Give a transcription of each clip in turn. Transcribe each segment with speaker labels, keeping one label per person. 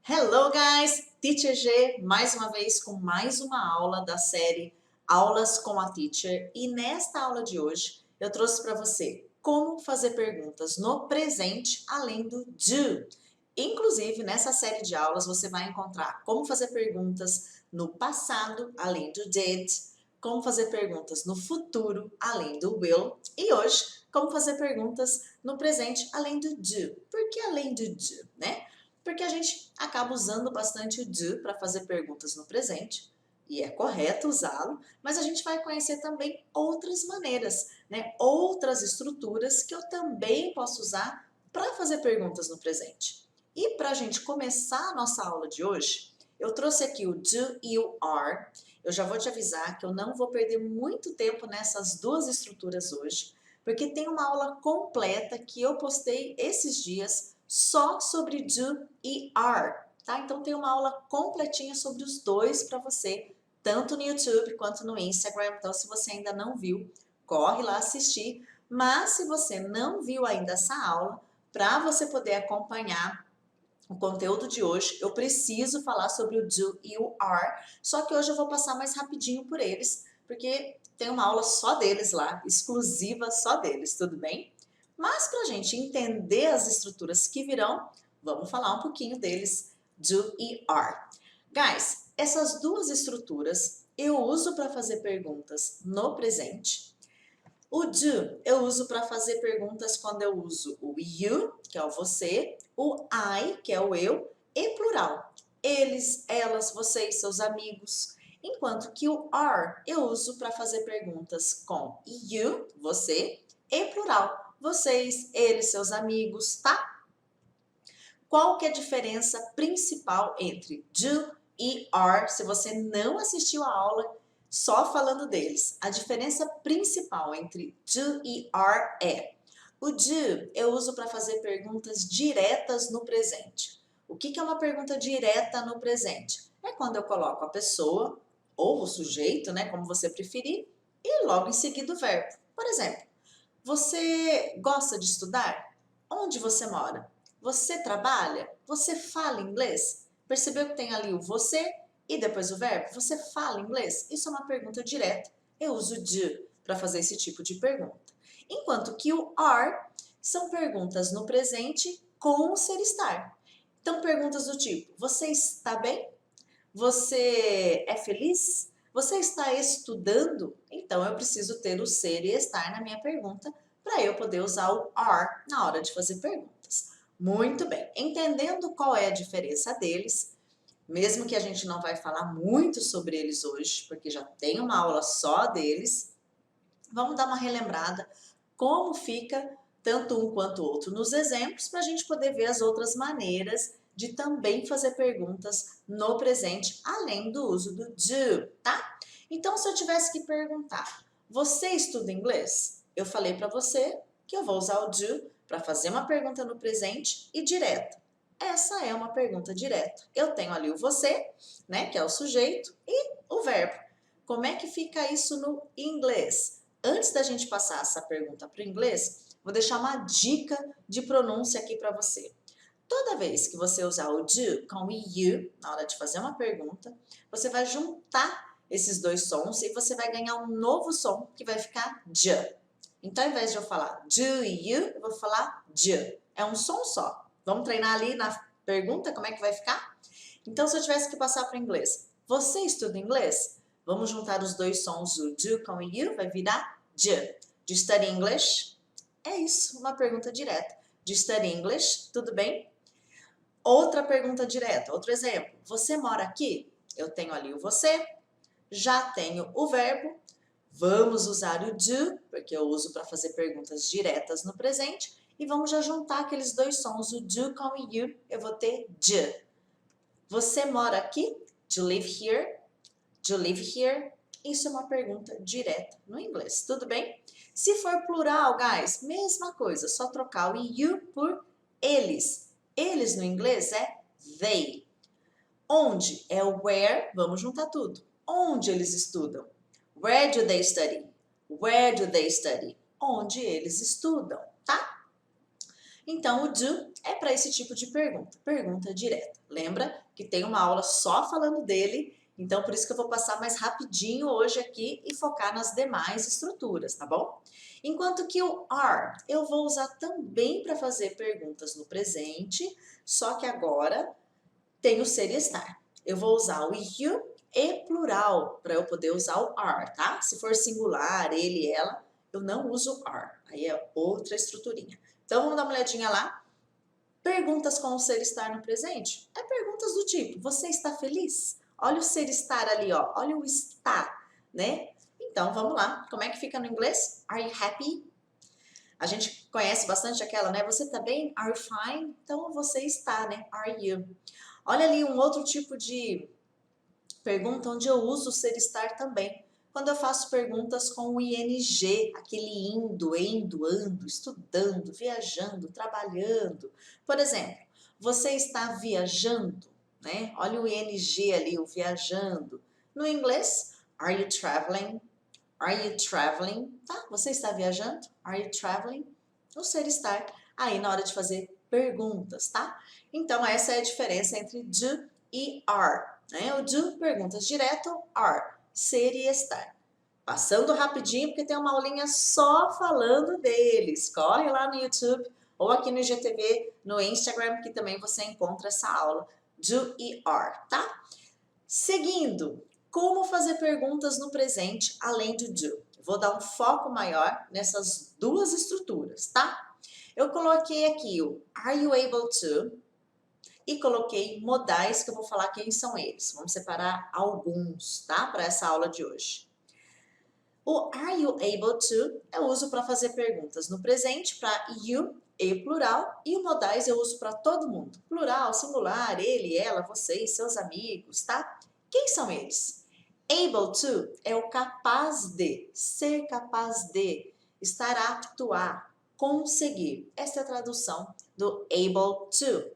Speaker 1: Hello guys, Teacher G, mais uma vez com mais uma aula da série Aulas com a Teacher. E nesta aula de hoje eu trouxe para você como fazer perguntas no presente além do do. Inclusive nessa série de aulas você vai encontrar como fazer perguntas no passado além do did, como fazer perguntas no futuro além do will e hoje como fazer perguntas no presente além do do. Por que além do do, né? Porque a gente acaba usando bastante o do para fazer perguntas no presente, e é correto usá-lo, mas a gente vai conhecer também outras maneiras, né? Outras estruturas que eu também posso usar para fazer perguntas no presente. E para a gente começar a nossa aula de hoje, eu trouxe aqui o do e o are. Eu já vou te avisar que eu não vou perder muito tempo nessas duas estruturas hoje, porque tem uma aula completa que eu postei esses dias só sobre do e are, tá? Então tem uma aula completinha sobre os dois para você, tanto no YouTube quanto no Instagram. Então se você ainda não viu, corre lá assistir. Mas se você não viu ainda essa aula, para você poder acompanhar o conteúdo de hoje, eu preciso falar sobre o do e o are, só que hoje eu vou passar mais rapidinho por eles, porque tem uma aula só deles lá, exclusiva só deles, tudo bem? Mas para a gente entender as estruturas que virão, vamos falar um pouquinho deles, do e are. Guys, essas duas estruturas eu uso para fazer perguntas no presente. O do eu uso para fazer perguntas quando eu uso o you, que é o você, o I, que é o eu, e plural. Eles, elas, vocês, seus amigos. Enquanto que o are eu uso para fazer perguntas com you, você, e plural. Vocês, eles, seus amigos, tá? Qual que é a diferença principal entre do e are? Se você não assistiu a aula, só falando deles. A diferença principal entre do e are é: o do eu uso para fazer perguntas diretas no presente. O que é uma pergunta direta no presente? É quando eu coloco a pessoa ou o sujeito, né, como você preferir, e logo em seguida o verbo. Por exemplo, você gosta de estudar? Onde você mora? Você trabalha? Você fala inglês? Percebeu que tem ali o você e depois o verbo? Você fala inglês? Isso é uma pergunta direta. Eu uso do para fazer esse tipo de pergunta. Enquanto que o are são perguntas no presente com o ser estar. Então, perguntas do tipo: você está bem? Você é feliz? Você está estudando? Então, eu preciso ter o ser e estar na minha pergunta para eu poder usar o are na hora de fazer perguntas. Muito bem. Entendendo qual é a diferença deles, mesmo que a gente não vai falar muito sobre eles hoje, porque já tem uma aula só deles, vamos dar uma relembrada como fica tanto um quanto o outro nos exemplos para a gente poder ver as outras maneiras de também fazer perguntas no presente, além do uso do do, tá? Então, se eu tivesse que perguntar, você estuda inglês? Eu falei para você que eu vou usar o do para fazer uma pergunta no presente e direta. Essa é uma pergunta direta. Eu tenho ali o você, né, que é o sujeito, e o verbo. Como é que fica isso no inglês? Antes da gente passar essa pergunta para o inglês, vou deixar uma dica de pronúncia aqui para você. Toda vez que você usar o do com o you na hora de fazer uma pergunta, você vai juntar esses dois sons e você vai ganhar um novo som que vai ficar j. Então, ao invés de eu falar do e you, eu vou falar j. É um som só. Vamos treinar ali na pergunta como é que vai ficar? Então, se eu tivesse que passar para o inglês, você estuda inglês? Vamos juntar os dois sons, o do com o you, vai virar j. Do you study English? É isso, uma pergunta direta. Do you study English? Tudo bem? Outra pergunta direta, outro exemplo. Você mora aqui? Eu tenho ali o você, já tenho o verbo. Vamos usar o do, porque eu uso para fazer perguntas diretas no presente. E vamos já juntar aqueles dois sons, o do com o you, eu vou ter j. Você mora aqui? Do you live here? Do you live here? Isso é uma pergunta direta no inglês, tudo bem? Se for plural, guys, mesma coisa, só trocar o you por eles. Eles no inglês é they. Onde é o where, vamos juntar tudo. Onde eles estudam? Where do they study? Where do they study? Onde eles estudam, tá? Então, o do é para esse tipo de pergunta, pergunta direta. Lembra que tem uma aula só falando dele, então por isso que eu vou passar mais rapidinho hoje aqui e focar nas demais estruturas, tá bom? Enquanto que o are eu vou usar também para fazer perguntas no presente, só que agora tem o ser e estar. Eu vou usar o you e plural para eu poder usar o are, tá? Se for singular, ele, ela, eu não uso are. Aí é outra estruturinha. Então vamos dar uma olhadinha lá. Perguntas com o ser estar no presente. É perguntas do tipo: você está feliz? Olha o ser estar ali, ó. Olha o estar, né? Então vamos lá. Como é que fica no inglês? Are you happy? A gente conhece bastante aquela, né? Você tá bem? Are you fine? Então você está, né? Are you? Olha ali um outro tipo de pergunta onde eu uso o ser estar também. Quando eu faço perguntas com o ing, aquele indo, ando, estudando, viajando, trabalhando. Por exemplo, você está viajando, né? Olha o ing ali, o viajando. No inglês, are you traveling? Are you traveling? Tá? Você está viajando? Are you traveling? O ser estar aí na hora de fazer perguntas, tá? Então, essa é a diferença entre do e are. Né? O do, perguntas direto, are, ser e estar. Passando rapidinho, porque tem uma aulinha só falando deles. Corre lá no YouTube ou aqui no IGTV, no Instagram, que também você encontra essa aula do e are, tá? Seguindo, como fazer perguntas no presente além do do? Vou dar um foco maior nessas duas estruturas, tá? Eu coloquei aqui o are you able to e coloquei modais que eu vou falar quem são eles. Vamos separar alguns, tá? Para essa aula de hoje. O are you able to eu uso para fazer perguntas no presente para you e plural, e o modais eu uso para todo mundo. Plural, singular, ele, ela, vocês, seus amigos, tá? Quem são eles? Able to é o capaz de, ser capaz de, estar apto a, conseguir. Essa é a tradução do able to.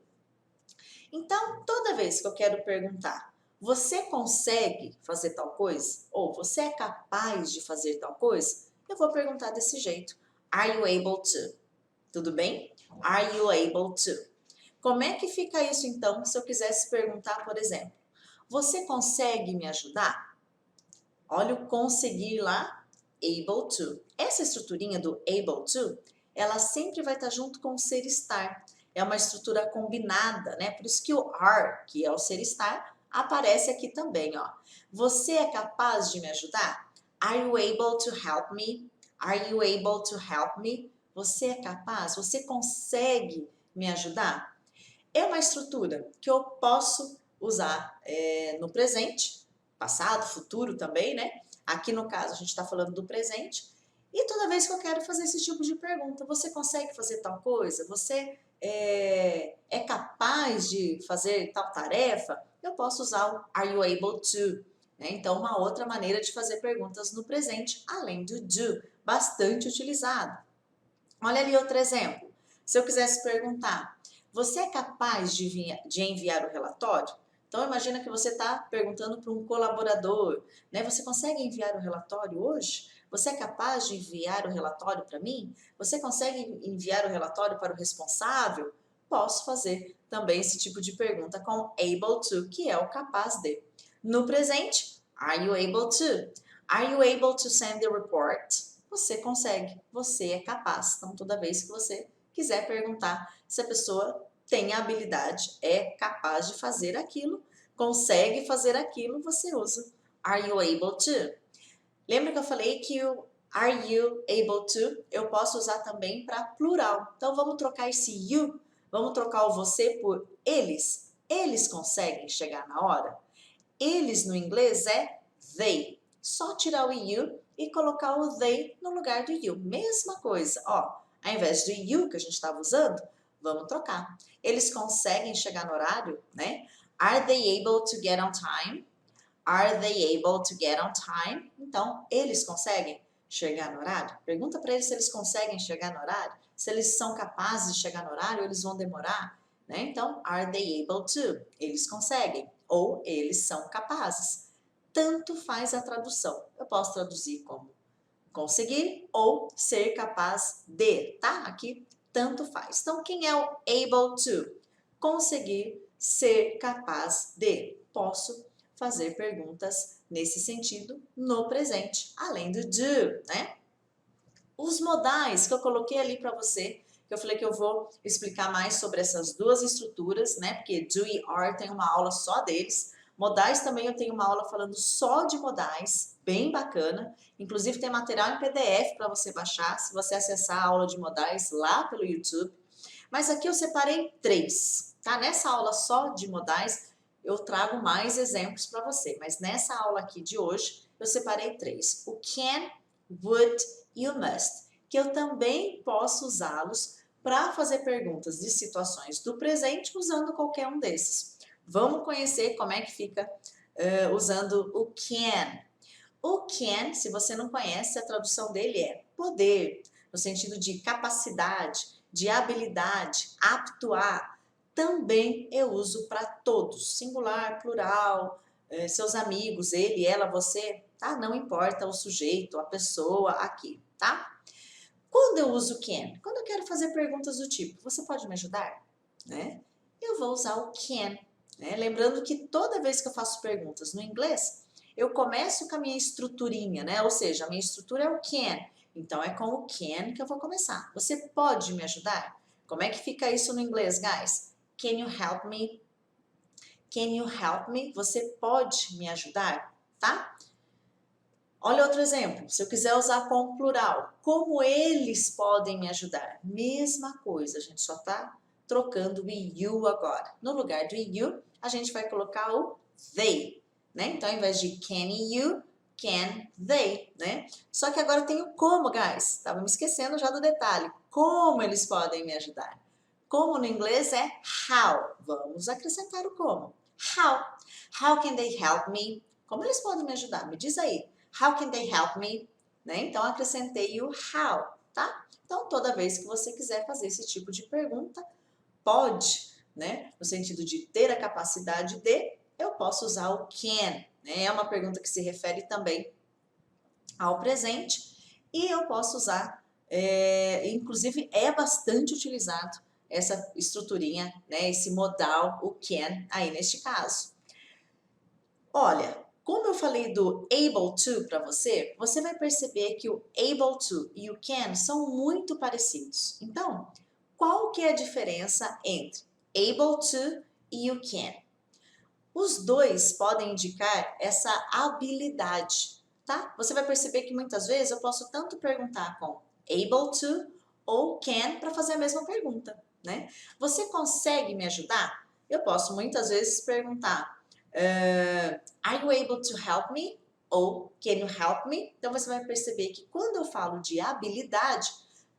Speaker 1: Então, toda vez que eu quero perguntar, você consegue fazer tal coisa? Ou você é capaz de fazer tal coisa? Eu vou perguntar desse jeito. Are you able to? Tudo bem? Are you able to? Como é que fica isso então se eu quisesse perguntar, por exemplo, você consegue me ajudar? Olha o conseguir lá, able to. Essa estruturinha do able to, ela sempre vai estar junto com o ser estar. É uma estrutura combinada, né? Por isso que o are, que é o ser estar, aparece aqui também, ó. Você é capaz de me ajudar? Are you able to help me? Are you able to help me? Você é capaz? Você consegue me ajudar? É uma estrutura que eu posso usar no presente, passado, futuro também, né? Aqui no caso a gente está falando do presente. E toda vez que eu quero fazer esse tipo de pergunta, você consegue fazer tal coisa? Você é capaz de fazer tal tarefa? Eu posso usar o are you able to? Né? Então, uma outra maneira de fazer perguntas no presente, além do do, bastante utilizado. Olha ali outro exemplo. Se eu quisesse perguntar, você é capaz de enviar o relatório? Então, imagina que você está perguntando para um colaborador, né? Você consegue enviar o relatório hoje? Você é capaz de enviar o relatório para mim? Você consegue enviar o relatório para o responsável? Posso fazer também esse tipo de pergunta com able to, que é o capaz de. No presente, are you able to? Are you able to send the report? Você consegue, você é capaz. Então, toda vez que você quiser perguntar se a pessoa tem a habilidade, é capaz de fazer aquilo, consegue fazer aquilo, você usa are you able to? Lembra que eu falei que o are you able to eu posso usar também para plural. Então, vamos trocar esse you, vamos trocar o você por eles. Eles conseguem chegar na hora? Eles no inglês é they. Só tirar o you e colocar o they no lugar do you. Mesma coisa, ó. Ao invés do you que a gente estava usando, vamos trocar. Eles conseguem chegar no horário, né? Are they able to get on time? Are they able to get on time? Então, eles conseguem chegar no horário? Pergunta para eles se eles conseguem chegar no horário. Se eles são capazes de chegar no horário, eles vão demorar. Né? Então, are they able to? Eles conseguem. Ou eles são capazes. Tanto faz a tradução. Eu posso traduzir como conseguir ou ser capaz de, tá? Aqui tanto faz. Então, quem é o able to? Conseguir, ser capaz de. Posso fazer perguntas nesse sentido no presente, além do do, né? Os modais que eu coloquei ali para você, que eu falei que eu vou explicar mais sobre essas duas estruturas, né? Porque do e are tem uma aula só deles. Modais também eu tenho uma aula falando só de modais, bem bacana. Inclusive tem material em PDF para você baixar, se você acessar a aula de modais lá pelo YouTube. Mas aqui eu separei 3, tá? Nessa aula só de modais, eu trago mais exemplos para você. Mas nessa aula aqui de hoje, eu separei 3. O can, would e o must, que eu também posso usá-los para fazer perguntas de situações do presente usando qualquer um desses. Vamos conhecer como é que fica usando o can. O can, se você não conhece, a tradução dele é poder, no sentido de capacidade, de habilidade, apto a. Também eu uso para todos, singular, plural, seus amigos, ele, ela, você, tá? Não importa o sujeito, a pessoa aqui, tá? Quando eu uso can? Quando eu quero fazer perguntas do tipo, você pode me ajudar? Né? Eu vou usar o can. Né? Lembrando que toda vez que eu faço perguntas no inglês, eu começo com a minha estruturinha, né? Ou seja, a minha estrutura é o can. Então, é com o can que eu vou começar. Você pode me ajudar? Como é que fica isso no inglês, guys? Can you help me? Can you help me? Você pode me ajudar? Tá? Olha outro exemplo, se eu quiser usar com plural, como eles podem me ajudar? Mesma coisa, a gente só está trocando o you agora. No lugar do you, a gente vai colocar o they, né? Então, ao invés de can you, can they, né? Só que agora tem o como, guys. Estava me esquecendo já do detalhe. Como eles podem me ajudar? Como no inglês é how. Vamos acrescentar o como. How. How can they help me? Como eles podem me ajudar? Me diz aí. How can they help me? Né? Então, acrescentei o how, tá? Então, toda vez que você quiser fazer esse tipo de pergunta, pode, né? No sentido de ter a capacidade de, eu posso usar o can, né? É uma pergunta que se refere também ao presente e eu posso usar, inclusive é bastante utilizado essa estruturinha, né? Esse modal, o can, aí neste caso. Olha, como eu falei do able to para você, você vai perceber que o able to e o can são muito parecidos. Então, qual que é a diferença entre able to e o can? Os dois podem indicar essa habilidade, tá? Você vai perceber que muitas vezes eu posso tanto perguntar com able to ou can para fazer a mesma pergunta, né? Você consegue me ajudar? Eu posso muitas vezes perguntar are you able to help me? Ou can you help me? Então você vai perceber que quando eu falo de habilidade,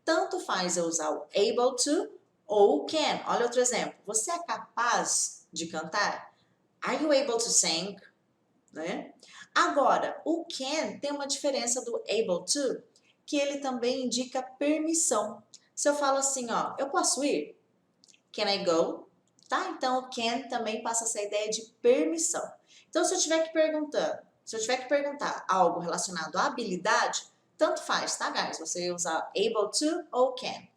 Speaker 1: tanto faz eu usar o able to ou can. Olha outro exemplo. Você é capaz de cantar? Are you able to sing? Né? Agora, o can tem uma diferença do able to, que ele também indica permissão. Se eu falo assim, ó, eu posso ir? Can I go? Tá? Então, o can também passa essa ideia de permissão. Então, se eu tiver que perguntar algo relacionado à habilidade, tanto faz, tá, guys? Você usar able to ou can.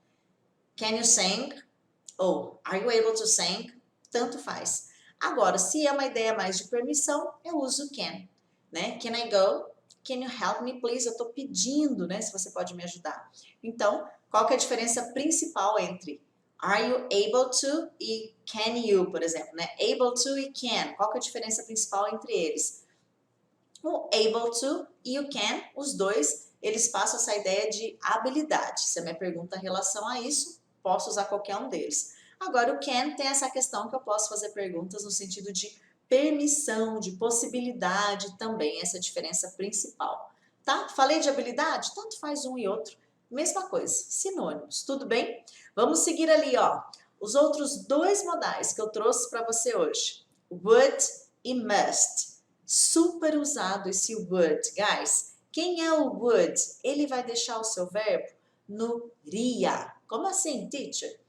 Speaker 1: Can you sing? Ou are you able to sing? Tanto faz. Agora, se é uma ideia mais de permissão, eu uso can, né? Can I go? Can you help me, please? Eu tô pedindo, né? Se você pode me ajudar. Então, qual que é a diferença principal entre are you able to e can you, por exemplo, né? Able to e can. Qual que é a diferença principal entre eles? O able to e o can, os dois, eles passam essa ideia de habilidade. Se a minha pergunta em relação a isso, posso usar qualquer um deles. Agora, o can tem essa questão que eu posso fazer perguntas no sentido de permissão, de possibilidade também, essa diferença principal. Tá? Falei de habilidade? Tanto faz um e outro. Mesma coisa, sinônimos, tudo bem? Vamos seguir ali, ó. Os outros dois modais que eu trouxe para você hoje. Would e must. Super usado esse would, guys. Quem é o would? Ele vai deixar o seu verbo no ria. Como assim, teacher?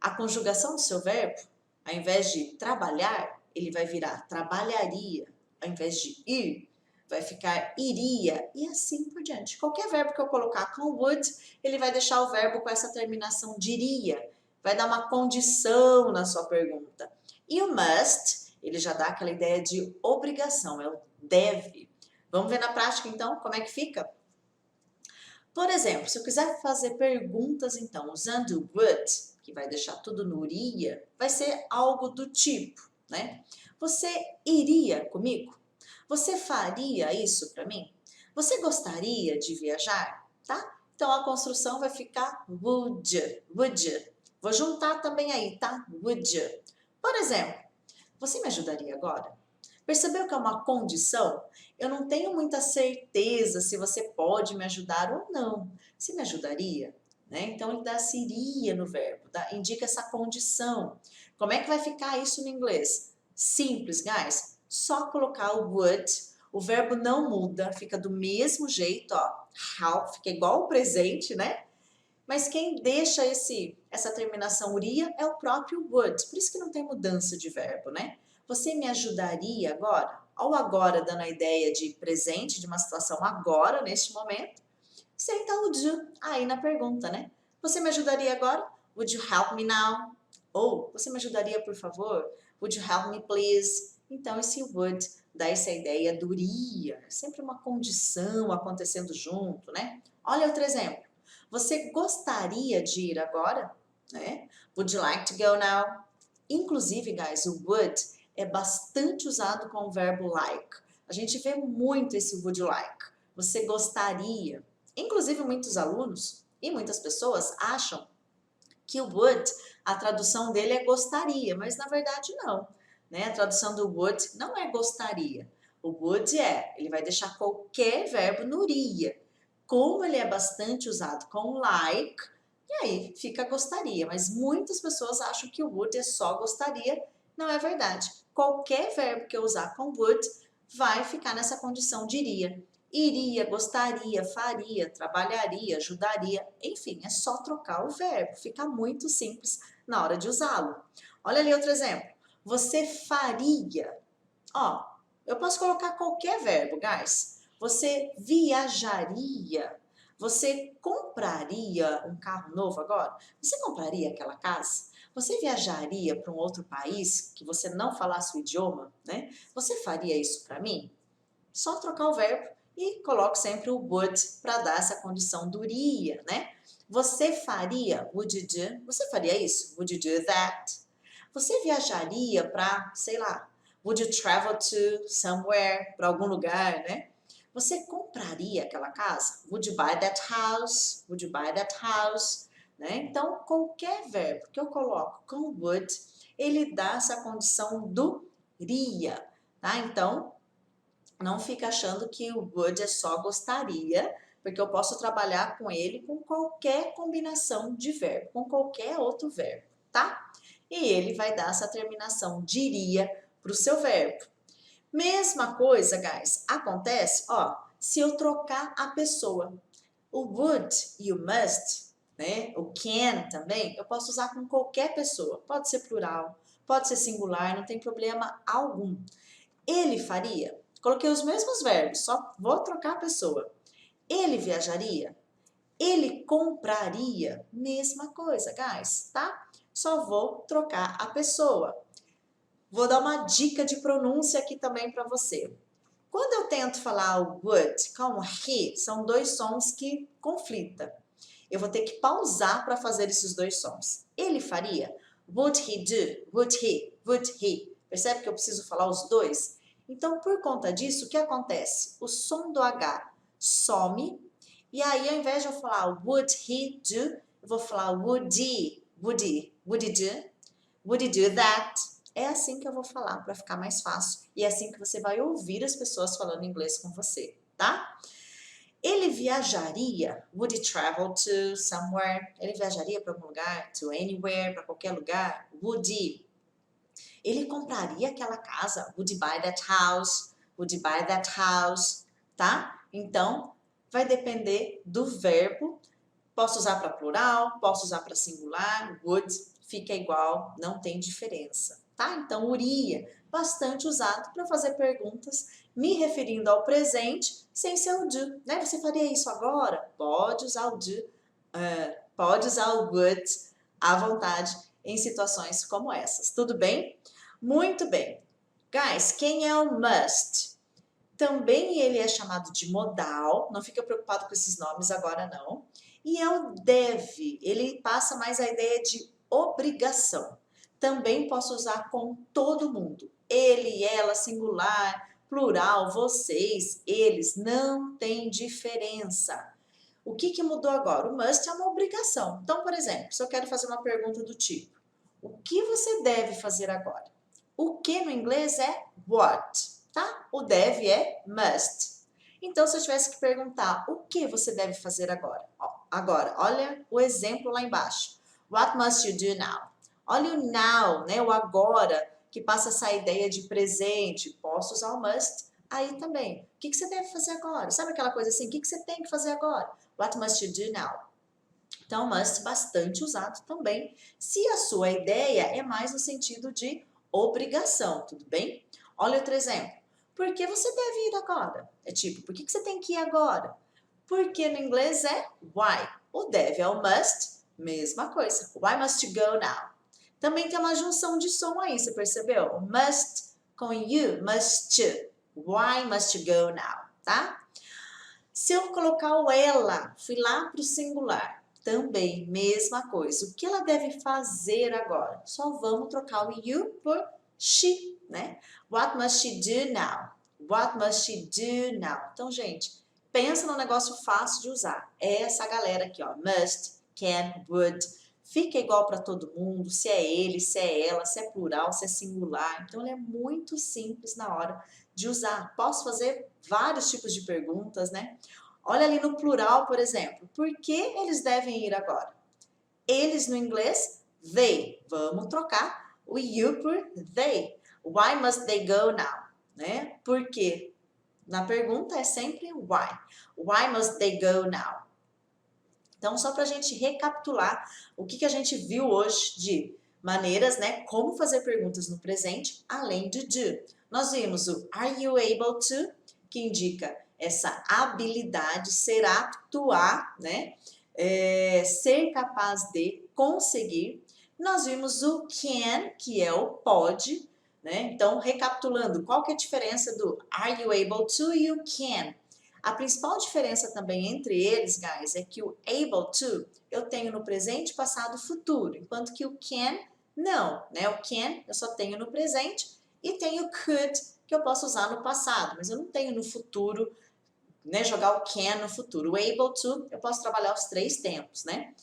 Speaker 1: A conjugação do seu verbo, ao invés de trabalhar, ele vai virar trabalharia. Ao invés de ir, vai ficar iria e assim por diante. Qualquer verbo que eu colocar com would, ele vai deixar o verbo com essa terminação de iria, vai dar uma condição na sua pergunta. E o must, ele já dá aquela ideia de obrigação, é o deve. Vamos ver na prática então como é que fica? Por exemplo, se eu quiser fazer perguntas então usando would, que vai deixar tudo no iria, vai ser algo do tipo, né? Você iria comigo? Você faria isso para mim? Você gostaria de viajar? Tá? Então a construção vai ficar would. Vou juntar também aí, tá? Would. Por exemplo, você me ajudaria agora? Percebeu que é uma condição? Eu não tenho muita certeza se você pode me ajudar ou não. Você me ajudaria? Né? Então ele dá seria no verbo, indica essa condição. Como é que vai ficar isso no inglês? Simples, guys. Só colocar o would, o verbo não muda, fica do mesmo jeito, ó. How, fica igual o presente, né? Mas quem deixa essa terminação uria é o próprio would, por isso que não tem mudança de verbo, né? Você me ajudaria agora? Ou agora dando a ideia de presente, de uma situação agora, neste momento. Senta o do aí na pergunta, né? Você me ajudaria agora? Would you help me now? Ou, você me ajudaria, por favor? Would you help me, please? Então, esse would dá essa ideia do iria. É sempre uma condição acontecendo junto, né? Olha outro exemplo. Você gostaria de ir agora? Né? Would you like to go now? Inclusive, guys, o would é bastante usado com o verbo like. A gente vê muito esse would you like. Você gostaria. Inclusive, muitos alunos e muitas pessoas acham que o would, a tradução dele é gostaria, mas na verdade não. Né? A tradução do would não é gostaria. O would ele vai deixar qualquer verbo no iria. Como ele é bastante usado com like, e aí fica gostaria. Mas muitas pessoas acham que o would é só gostaria. Não é verdade. Qualquer verbo que eu usar com would vai ficar nessa condição de iria. Iria, gostaria, faria, trabalharia, ajudaria, enfim, é só trocar o verbo, fica muito simples na hora de usá-lo. Olha ali outro exemplo. Você faria, ó, eu posso colocar qualquer verbo, guys. Você viajaria, você compraria um carro novo agora? Você compraria aquela casa? Você viajaria para um outro país que você não falasse o idioma, né? Você faria isso para mim? Só trocar o verbo e coloco sempre o would para dar essa condição do iria, né? Você faria, would you do? Você faria isso? Would you do that? Você viajaria para, sei lá, would you travel to somewhere, para algum lugar, né? Você compraria aquela casa? Would you buy that house? Would you buy that house? Né? Então, qualquer verbo que eu coloco com would, ele dá essa condição do iria, tá? Então, não fica achando que o would é só gostaria, porque eu posso trabalhar com ele com qualquer combinação de verbo, com qualquer outro verbo, tá? E ele vai dar essa terminação diria para o seu verbo. Mesma coisa, guys, acontece, ó, se eu trocar a pessoa. O would e o must, né, o can também, eu posso usar com qualquer pessoa. Pode ser plural, pode ser singular, não tem problema algum. Ele faria? Coloquei os mesmos verbos, só vou trocar a pessoa. Ele viajaria? Ele compraria? Mesma coisa, guys, tá? Só vou trocar a pessoa. Vou dar uma dica de pronúncia aqui também para você. Quando eu tento falar o would com o he, são dois sons que conflitam. Eu vou ter que pausar para fazer esses dois sons. Ele faria? Would he do? Would he? Would he? Percebe que eu preciso falar os dois? Então, por conta disso, o que acontece? O som do H some, e aí ao invés de eu falar would he do, eu vou falar would he do? Would he do that? É assim que eu vou falar para ficar mais fácil, e é assim que você vai ouvir as pessoas falando inglês com você, tá? Ele viajaria? Would he travel to somewhere? Ele viajaria para algum lugar? To anywhere? Para qualquer lugar? Would he? Ele compraria aquela casa? Would he buy that house? Would he buy that house? Tá? Então, vai depender do verbo. Posso usar para plural, posso usar para singular. Would fica igual, não tem diferença. Tá? Então, uria bastante usado para fazer perguntas me referindo ao presente sem ser o do, né? Você faria isso agora? Pode usar o do, pode usar o would à vontade em situações como essas, tudo bem? Muito bem. Guys, quem é o must? Também ele é chamado de modal, não fica preocupado com esses nomes agora não. E é o deve, ele passa mais a ideia de obrigação. Também posso usar com todo mundo. Ele, ela, singular, plural, vocês, eles, não tem diferença. O que mudou agora? O must é uma obrigação. Então, por exemplo, se eu quero fazer uma pergunta do tipo, o que você deve fazer agora? O que no inglês é what, tá? O deve é must. Então, se eu tivesse que perguntar, o que você deve fazer agora? Agora, olha o exemplo lá embaixo. What must you do now? Olha o now, né? O agora, que passa essa ideia de presente. Posso usar o must aí também. O que você deve fazer agora? Sabe aquela coisa assim? O que você tem que fazer agora? What must you do now? Então, must bastante usado também, se a sua ideia é mais no sentido de obrigação, tudo bem? Olha outro exemplo. Por que você deve ir agora? É tipo, por que você tem que ir agora? Porque no inglês é why. O deve é o must, mesma coisa. Why must you go now? Também tem uma junção de som aí, você percebeu? Must com you, must to. Why must you go now, tá? Se eu colocar o ela, fui lá para o singular, também, mesma coisa. O que ela deve fazer agora? Só vamos trocar o you por she, né? What must she do now? What must she do now? Então, gente, pensa num negócio fácil de usar. É essa galera aqui, ó. Must, can, would. Fica igual para todo mundo, se é ele, se é ela, se é plural, se é singular. Então, ele é muito simples na hora de usar. Posso fazer vários tipos de perguntas, né? Olha ali no plural, por exemplo. Por que eles devem ir agora? Eles no inglês, they. Vamos trocar o you por they. Why must they go now? Né? Por quê? Na pergunta é sempre why. Why must they go now? Então, só para a gente recapitular o que a gente viu hoje de maneiras, né? Como fazer perguntas no presente, além de do. Nós vimos o are you able to, que indica essa habilidade, ser apto a, né? Ser capaz de conseguir. Nós vimos o can, que é o pode, né? Então, recapitulando, qual que é a diferença do are you able to e o can? A principal diferença também entre eles, guys, é que o able to eu tenho no presente, passado e futuro, enquanto que o can não, né? O can eu só tenho no presente e tenho could que eu posso usar no passado, mas eu não tenho no futuro, né? Jogar o can no futuro. O able to eu posso trabalhar os três tempos, né?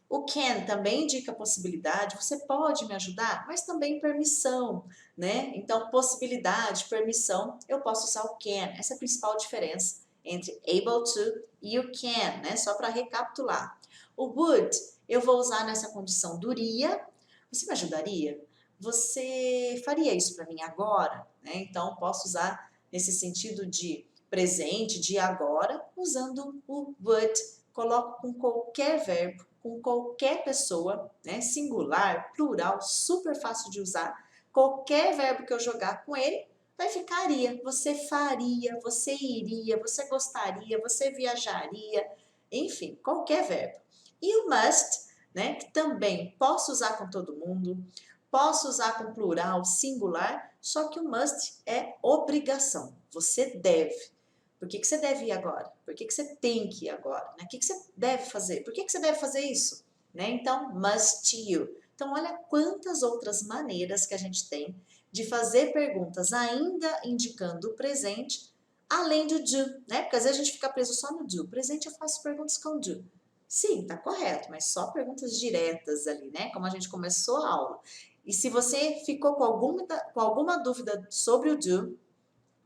Speaker 1: O can também indica possibilidade, você pode me ajudar, mas também permissão, né? Então, possibilidade, permissão, eu posso usar o can. Essa é a principal diferença entre able to e o can, né? Só para recapitular. O would, eu vou usar nessa condição do iria. Você me ajudaria? Você faria isso para mim agora? Né? Então, posso usar nesse sentido de presente, de agora, usando o would. Coloco com qualquer verbo, com qualquer pessoa, né? Singular, plural, super fácil de usar. Qualquer verbo que eu jogar com ele, vai ficar iria. Você faria, você iria, você gostaria, você viajaria, enfim, qualquer verbo. E o must, né? Que também posso usar com todo mundo, posso usar com plural, singular, só que o must é obrigação. Você deve. Por que você deve ir agora? Por que você tem que ir agora? Né? O que você deve fazer? Por que você deve fazer isso? Né? Então, must you. Então, olha quantas outras maneiras que a gente tem de fazer perguntas ainda indicando o presente, além do do, né? Porque às vezes a gente fica preso só no do. Presente eu faço perguntas com do. Sim, tá correto, mas só perguntas diretas ali, né? Como a gente começou a aula. E se você ficou com alguma dúvida sobre o do,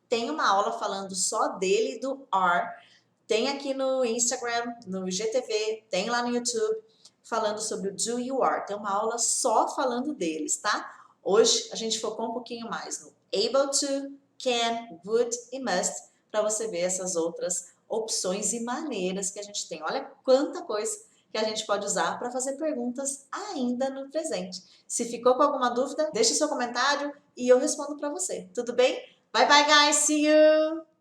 Speaker 1: tem uma aula falando só dele, do are. Tem aqui no Instagram, no IGTV, tem lá no YouTube, falando sobre o do e o are. Tem uma aula só falando deles, tá? Hoje a gente focou um pouquinho mais no able to, can, would e must, para você ver essas outras opções e maneiras que a gente tem. Olha quanta coisa que a gente pode usar para fazer perguntas ainda no presente. Se ficou com alguma dúvida, deixe seu comentário e eu respondo para você. Tudo bem? Bye bye, guys. See you!